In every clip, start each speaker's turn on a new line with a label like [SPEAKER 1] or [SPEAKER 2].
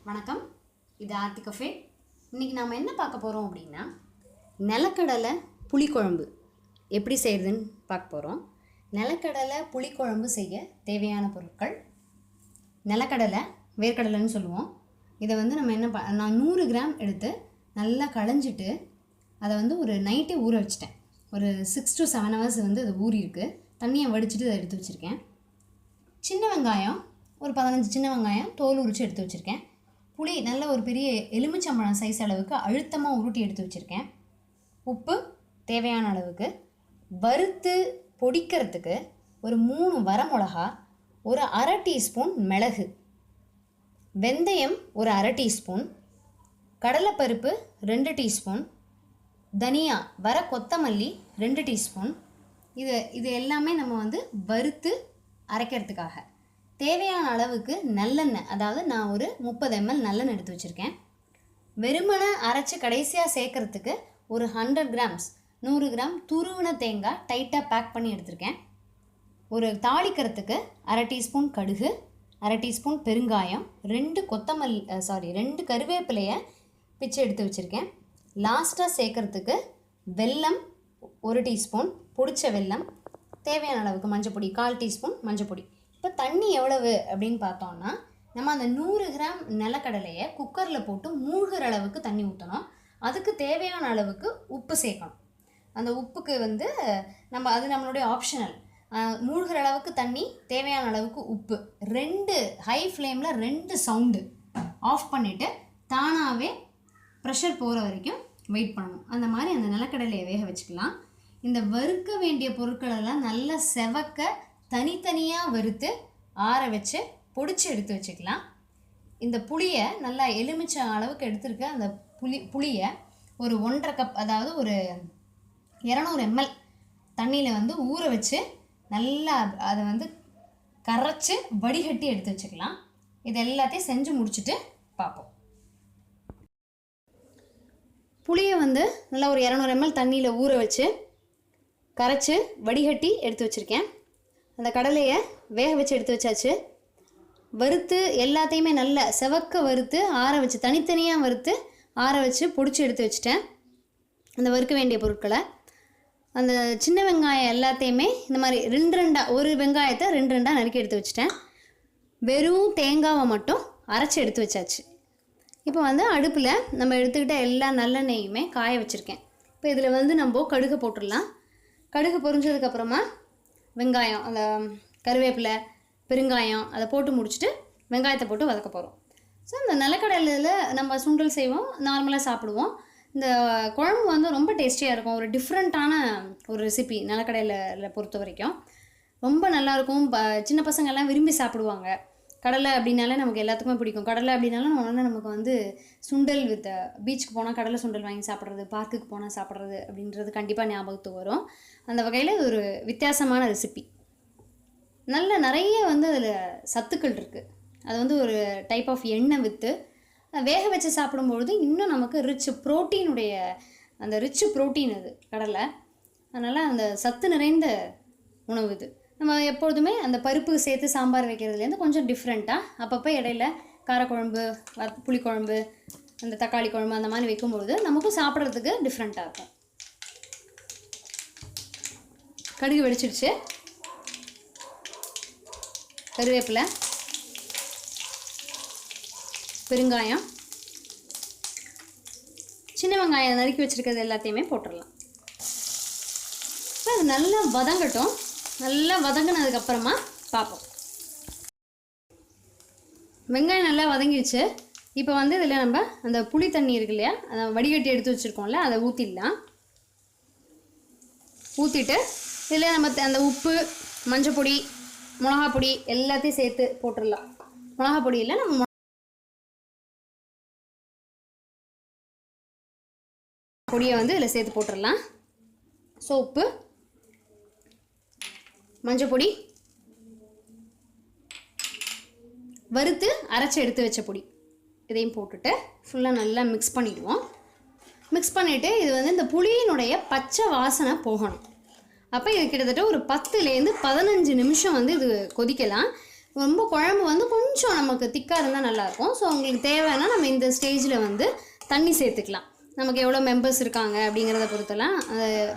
[SPEAKER 1] வணக்கம், இது ஆர்த்தி கஃபே. இன்றைக்கி நாம் என்ன பார்க்க போகிறோம் அப்படின்னா, நிலக்கடலை புளிக்குழம்பு எப்படி செய்கிறதுன்னு பார்க்க போகிறோம். நிலக்கடலை புளிக்குழம்பு செய்ய தேவையான பொருட்கள்: நிலக்கடலை, வேர்க்கடலைன்னு சொல்லுவோம். இதை நம்ம நான் 100 கிராம் எடுத்து நல்லா களைஞ்சிட்டு அதை ஒரு நைட்டே ஊற வச்சிட்டேன். ஒரு 6 to 7 hours அது ஊறியிருக்கு. தண்ணியை வடிச்சிட்டு அதை எடுத்து வச்சுருக்கேன். சின்ன வெங்காயம் ஒரு 15 சின்ன வெங்காயம் தோல் உரித்து எடுத்து வச்சுருக்கேன். புளி நல்ல ஒரு பெரிய எலுமிச்சம்பழம் சைஸ் அளவுக்கு அழுத்தமாக உருட்டி எடுத்து வச்சுருக்கேன். உப்பு தேவையான அளவுக்கு. வறுத்து பொடிக்கிறதுக்கு ஒரு 3 வரமிளகா, ஒரு அரை டீஸ்பூன் மிளகு, வெந்தயம் ஒரு அரை டீஸ்பூன், கடலைப்பருப்பு 2 டீஸ்பூன், தனியா வர கொத்தமல்லி 2 டீஸ்பூன். இது எல்லாமே நம்ம வறுத்து அரைக்கிறதுக்காக. தேவையான அளவுக்கு நல்லெண்ணெய், அதாவது நான் ஒரு 30 ml நல்லெண்ணெய் எடுத்து வச்சுருக்கேன். வெறுமனை அரைச்சி கடைசியாக சேர்க்குறதுக்கு ஒரு 100 கிராம்ஸ் 100 கிராம் துருவின தேங்காய் டைட்டாக பேக் பண்ணி எடுத்திருக்கேன். ஒரு தாளிக்கிறதுக்கு அரை டீஸ்பூன் கடுகு, அரை டீஸ்பூன் பெருங்காயம், 2 கருவேப்பிலையை பிச்சு எடுத்து வச்சுருக்கேன். லாஸ்ட்டாக சேர்க்குறதுக்கு வெல்லம் 1 டீஸ்பூன், பொடிச்ச வெல்லம், தேவையான அளவுக்கு மஞ்சப்பொடி 1/4 டீஸ்பூன் மஞ்சப்பொடி. இப்போ தண்ணி எவ்வளவு அப்படின்னு பார்த்தோம்னா, நம்ம அந்த 100 கிராம் நிலக்கடலையை குக்கரில் போட்டு மூழ்கிற அளவுக்கு தண்ணி ஊற்றணும். அதுக்கு தேவையான அளவுக்கு உப்பு சேர்க்கணும். அந்த உப்புக்கு நம்மளுடைய ஆப்ஷனல். மூழ்கிற அளவுக்கு தண்ணி, தேவையான அளவுக்கு உப்பு. 2 ஹை ஃப்ளேமில் 2 சவுண்டு ஆஃப் பண்ணிவிட்டு தானாகவே ப்ரெஷர் போகிற வரைக்கும் வெயிட் பண்ணணும். அந்த மாதிரி அந்த நிலக்கடலையை வேக வச்சுக்கலாம். இந்த வறுக்க வேண்டிய பொருட்களெல்லாம் நல்லா செவக்க தனித்தனியாக வறுத்து ஆற வச்சு பொடிச்சு எடுத்து வச்சுக்கலாம். இந்த புளியை நல்லா எலுமிச்சம் அளவுக்கு எடுத்துருக்க அந்த புளியை ஒரு 1.5 கப், அதாவது ஒரு 200 ml தண்ணியில் ஊற வச்சு நல்லா அதை கரைச்சி வடிகட்டி எடுத்து வச்சுக்கலாம். இது எல்லாத்தையும் செஞ்சு முடிச்சுட்டு பார்ப்போம். புளியை நல்லா ஒரு 200 ml தண்ணியில் ஊற வச்சு கரைச்சி வடிகட்டி எடுத்து வச்சுருக்கேன். அந்த கடலையை வேக வச்சு எடுத்து வச்சாச்சு. வறுத்து எல்லாத்தையுமே நல்லா செவக்க வறுத்து ஆற வச்சு, தனித்தனியாக வறுத்து ஆற வச்சு பொடிச்சு எடுத்து வச்சுட்டேன். அந்த வறுக்க வேண்டிய பொருட்களை, அந்த சின்ன வெங்காயம் எல்லாத்தையுமே இந்த மாதிரி 2 ஒரு வெங்காயத்தை 2 நறுக்கி எடுத்து வச்சுட்டேன். வெறும் தேங்காவை மட்டும் அரைச்சி எடுத்து வச்சாச்சு. இப்போ அடுப்பில் நம்ம எடுத்துக்கிட்ட எல்லா நல்லெண்ணெயுமே காய வச்சுருக்கேன். இப்போ இதில் நம்ம கடுகு போட்டுடலாம். கடுகு பொரிஞ்சதுக்கப்புறமா வெங்காயம், அந்த கருவேப்பிலை, பெருங்காயம் அதை போட்டு முடிச்சுட்டு வெங்காயத்தை போட்டு வதக்க போகிறோம். ஸோ இந்த நிலக்கடலையில் நம்ம சுண்டல் செய்வோம், நார்மலாக சாப்பிடுவோம். இந்த குழம்பு ரொம்ப டேஸ்டியாக இருக்கும். ஒரு டிஃப்ரெண்ட்டான ஒரு ரெசிபி நிலக்கடலையில் பொறுத்த வரைக்கும் ரொம்ப நல்லாயிருக்கும். சின்ன பசங்கள்லாம் விரும்பி சாப்பிடுவாங்க. கடலை அப்படின்னாலே நமக்கு எல்லாத்துக்குமே பிடிக்கும். கடலை அப்படின்னாலும் உடனே நமக்கு சுண்டல் வித் பீச்சுக்கு போனால் கடலை சுண்டல் வாங்கி சாப்பிட்றது, பார்க்குக்கு போனால் சாப்பிட்றது அப்படின்றது கண்டிப்பாக ஞாபகத்துக்கு வரும். அந்த வகையில் இது ஒரு வித்தியாசமான ரெசிபி. நிறைய அதில் சத்துக்கள் இருக்குது. அது ஒரு டைப் ஆஃப் எண்ணெய் விற்று வேக வச்சு சாப்பிடும்பொழுது இன்னும் நமக்கு ரிச் ப்ரோட்டீன் அது கடலை. அதனால் அந்த சத்து நிறைந்த உணவு இது. நம்ம எப்பொழுதுமே அந்த பருப்பு சேர்த்து சாம்பார் வைக்கிறதுலேருந்து கொஞ்சம் டிஃப்ரெண்ட்டாக அப்பப்போ இடையில காரக்குழம்பு, புளிக்குழம்பு, அந்த தக்காளி குழம்பு அந்த மாதிரி வைக்கும்பொழுது நமக்கும் சாப்பிட்றதுக்கு டிஃப்ரெண்ட்டாக இருக்கும். கடுகு வெடிச்சிடுச்சு. கருவேப்பிலை, பெருங்காயம், சின்ன வெங்காயம் நறுக்கி வச்சுருக்கிறது எல்லாத்தையுமே போட்டுடலாம். இப்போ அது நல்லா வதங்கட்டும். நல்லா வதங்கினதுக்கப்புறமா பார்ப்போம். வெங்காயம் நல்லா வதங்கிடுச்சு. இப்போ இதில் நம்ம அந்த புளி தண்ணி இருக்கு இல்லையா, அதை வடிகட்டி எடுத்து வச்சுருக்கோம்ல, அதை ஊற்றிடலாம். ஊற்றிட்டு இதில் நம்ம அந்த உப்பு, மஞ்சப்பொடி, மிளகாப்பொடி எல்லாத்தையும் சேர்த்து போட்டுடலாம். மிளகாப்பொடியில் நம்ம பொடியை இதில் சேர்த்து போட்டுடலாம். சோப்பு, மஞ்சப்பொடி, வறுத்து அரைச்சி எடுத்து வச்ச பொடி, இதையும் போட்டுட்டு ஃபுல்லாக நல்லா மிக்ஸ் பண்ணிவிடுவோம். மிக்ஸ் பண்ணிவிட்டு இது இந்த புளியினுடைய பச்சை வாசனை போகணும். அப்போ இது கிட்டத்தட்ட ஒரு 10லேருந்து 15 நிமிஷம் இது கொதிக்கலாம். ரொம்ப குழம்பு வந்து கொஞ்சம் நமக்கு திக்காக இருந்தால் நல்லாயிருக்கும். ஸோ உங்களுக்கு தேவைன்னா நம்ம இந்த ஸ்டேஜில் வந்து தண்ணி சேர்த்துக்கலாம். நமக்கு எவ்வளோ மெம்பர்ஸ் இருக்காங்க அப்படிங்கிறத பொறுத்தெல்லாம்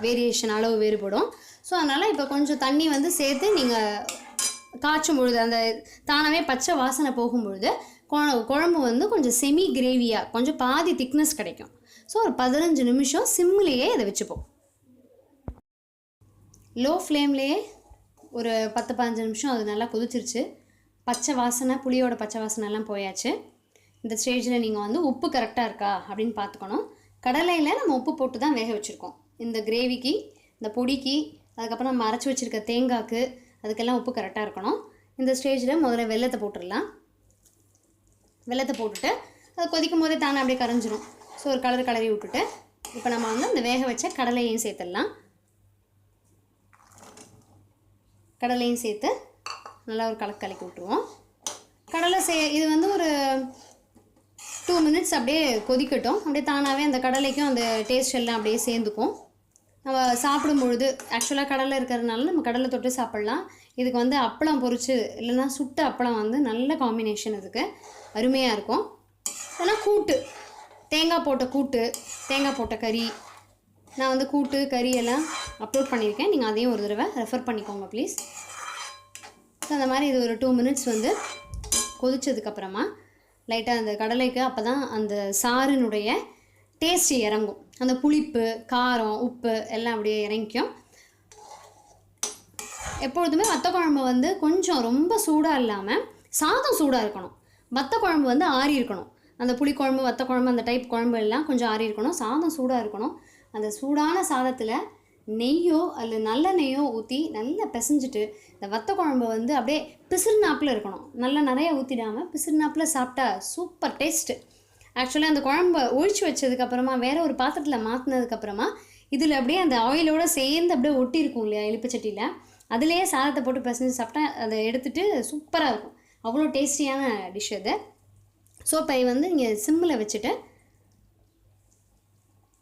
[SPEAKER 1] வேரியேஷன் அளவு வேறுபடும். ஸோ அதனால் இப்போ கொஞ்சம் தண்ணி வந்து சேர்த்து நீங்கள் காய்ச்சும் பொழுது அந்த தானாகவே பச்சை வாசனை போகும்பொழுது குழம்பு வந்து கொஞ்சம் செமி கிரேவியாக கொஞ்சம் பாதி திக்னஸ் கிடைக்கும். ஸோ ஒரு 15 நிமிஷம் சிம்லேயே இதை வச்சுப்போம். லோ ஃப்ளேம்லேயே ஒரு 10-15 நிமிஷம் அது நல்லா கொதிச்சிருச்சு. பச்சை வாசனை, புளியோட பச்சை வாசனைலாம் போயாச்சு. இந்த ஸ்டேஜில் நீங்கள் வந்து உப்பு கரெக்டாக இருக்கா அப்படின்னு பார்த்துக்கணும். கடலையில் நம்ம உப்பு போட்டு தான் வேக வச்சுருக்கோம். இந்த கிரேவிக்கு, இந்த பொடிக்கு, அதுக்கப்புறம் நம்ம அரைச்சி வச்சுருக்க தேங்காய்க்கு, அதுக்கெல்லாம் உப்பு கரெக்டாக இருக்கணும். இந்த ஸ்டேஜில் முதல்ல வெல்லத்தை போட்டுடலாம். வெல்லத்தை போட்டுட்டு அது கொதிக்கும் போதே தானே அப்படியே கரைஞ்சிரும். ஸோ ஒரு கலரி விட்டுட்டு இப்போ நம்ம வந்து இந்த வேக வச்ச கடலையும் சேர்த்துடலாம். கடலையும் சேர்த்து நல்லா ஒரு கலக்கி விட்டுருவோம். கடலை இது வந்து ஒரு 2 மினிட்ஸ் அப்படியே கொதிக்கட்டும். அப்படியே தானாகவே அந்த கடலைக்கும் அந்த டேஸ்ட் எல்லாம் அப்படியே சேர்ந்துக்கும். நம்ம சாப்பிடும் பொழுது ஆக்சுவலாக கடலை இருக்கிறதுனால நம்ம கடலை தொட்டு சாப்பிட்லாம். இதுக்கு வந்து அப்பளம் பொரிச்சு இல்லைன்னா சுட்ட அப்பளம் வந்து நல்ல காம்பினேஷன், இதுக்கு அருமையாக இருக்கும். ஏன்னா கூட்டு, தேங்காய் போட்ட கூட்டு, தேங்காய் போட்ட கறி, நான் வந்து கூட்டு கறி எல்லாம் அப்லோட் பண்ணியிருக்கேன். நீங்கள் அதையும் ஒரு தடவை ரெஃபர் பண்ணிக்கோங்க ப்ளீஸ். ஸோ அந்த மாதிரி இது ஒரு 2 மினிட்ஸ் வந்து கொதிச்சதுக்கப்புறமா லைட்டாக அந்த கடலைக்கு அப்போ தான் அந்த சாறினுடைய டேஸ்ட் இறங்கும். அந்த புளிப்பு, காரம், உப்பு எல்லாம் அப்படியே இறங்கிக்கும். எப்பொழுதுமே வத்த குழம்பு வந்து கொஞ்சம் ரொம்ப சூடாக இல்லாமல் சாதம் சூடாக இருக்கணும். வத்த குழம்பு வந்து ஆறி இருக்கணும். அந்த புளிக்குழம்பு, வத்த குழம்பு, அந்த டைப் குழம்பு எல்லாம் கொஞ்சம் ஆறி இருக்கணும். சாதம் சூடாக இருக்கணும். அந்த சூடான சாதத்தில் நெய்யோ அல்லது நல்ல நெய்யோ ஊற்றி நல்லா பிசைஞ்சிட்டு இந்த வத்த குழம்பு வந்து அப்படியே பிசிறுநாப்பில் இருக்கணும். நல்லா நிறைய ஊற்றிடாமல் பிசிறுநாப்பில் சாப்பிட்டா சூப்பர் டேஸ்ட்டு. ஆக்சுவலாக அந்த குழம்பை ஒழிச்சு வச்சதுக்கப்புறமா வேறு ஒரு பாத்திரத்தில் மாற்றினதுக்கப்புறமா இதில் அப்படியே அந்த ஆயிலோடு சேர்ந்து அப்படியே ஒட்டி இருக்கும் இல்லையா எலுப்புச்சட்டியில், அதுலேயே சாதத்தை போட்டு பிசைஞ்சு சாப்பிட்டா அதை எடுத்துகிட்டு சூப்பராக இருக்கும். அவ்வளோ டேஸ்டியான டிஷ் அது. ஸோ இப்போ வந்து இங்கே சிம்மில் வச்சுட்டு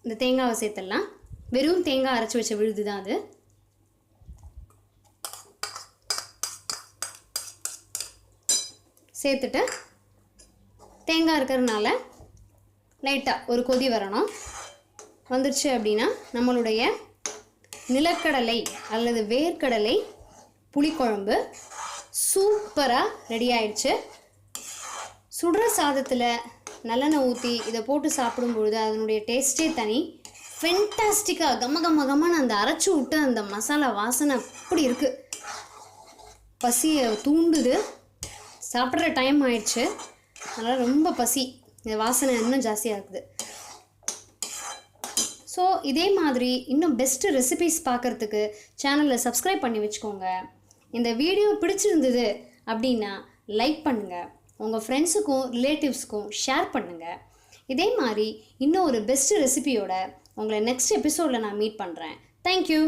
[SPEAKER 1] இந்த தேங்காவை சேர்த்துடலாம். வெறும் தேங்காய் அரைச்சி வச்ச விழுது தான் அது. சேர்த்துட்டு தேங்காய் இருக்கிறதுனால லைட்டாக ஒரு கொதி வரணும். வந்துடுச்சு அப்படின்னா நம்மளுடைய நிலக்கடலை அல்லது வேர்க்கடலை புளிக்குழம்பு சூப்பராக ரெடி ஆயிடுச்சு. சுடுற சாதத்தில் நல்லெண்ணெய் ஊற்றி இதை போட்டு சாப்பிடும்பொழுது அதனுடைய டேஸ்ட்டே தனி. ஃபென்டாஸ்டிக்காக கம்மன்னு அந்த அரைச்சி விட்டு அந்த மசாலா வாசனை அப்படி இருக்குது. பசியை தூண்டுது. சாப்பிட்ற டைம் ஆயிடுச்சு, அதனால் ரொம்ப பசி, இந்த வாசனை இன்னும் ஜாஸ்தியாக இருக்குது. ஸோ இதே மாதிரி இன்னும் பெஸ்ட்டு ரெசிபீஸ் பார்க்குறதுக்கு சேனலில் சப்ஸ்கிரைப் பண்ணி வச்சுக்கோங்க. இந்த வீடியோ பிடிச்சிருந்தது அப்படின்னா லைக் பண்ணுங்கள், உங்கள் ஃப்ரெண்ட்ஸுக்கும் ரிலேட்டிவ்ஸ்க்கும் ஷேர் பண்ணுங்கள். இதே மாதிரி இன்னும் ஒரு பெஸ்ட்டு ரெசிபியோட உங்களை நெக்ஸ்ட் எபிசோடில் நான் மீட் பண்ணுறேன். தேங்க்யூ.